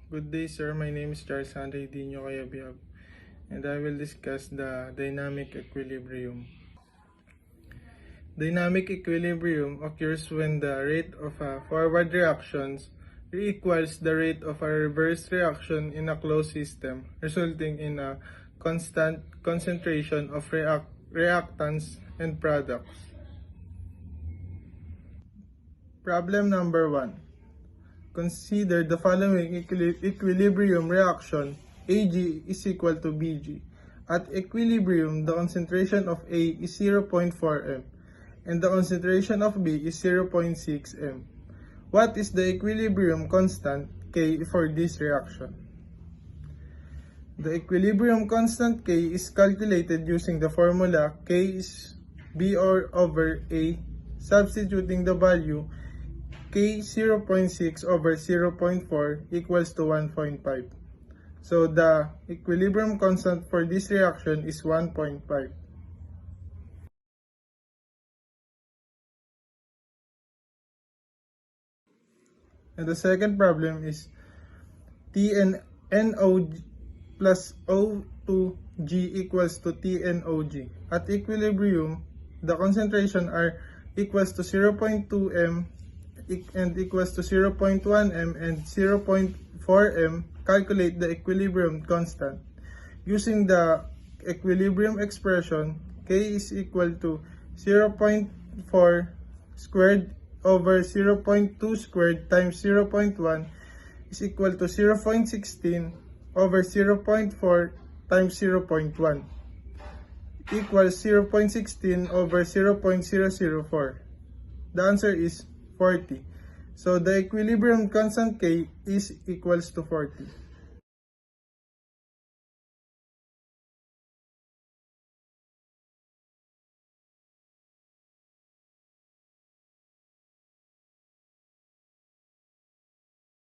Good day, sir. My name is Charles Andre Dino Cayabyab, and I will discuss the dynamic equilibrium. Dynamic equilibrium occurs when the rate of a forward reactions equals the rate of a reverse reaction in a closed system, resulting in a constant concentration of reactants and products. Problem number 1. Consider the following equilibrium reaction. Ag is equal to Bg. At equilibrium, the concentration of A is 0.4 m and the concentration of B is 0.6 m. What is the equilibrium constant K for this reaction? The equilibrium constant K is calculated using the formula K is B over A, substituting the value K 0.6 over 0.4 equals to 1.5. So the equilibrium constant for this reaction is 1.5. And the second problem is TNOG plus O2G equals to TNOG. At equilibrium, the concentration are equals to 0.2 m and equals to 0.1 m and 0.4 m. Calculate the equilibrium constant. Using the equilibrium expression, K is equal to 0.4 squared over 0.2 squared times 0.1 is equal to 0.16 over 0.4 times 0.1 equals 0.16 over 0.004. The answer is 40. So the equilibrium constant K is equals to 40.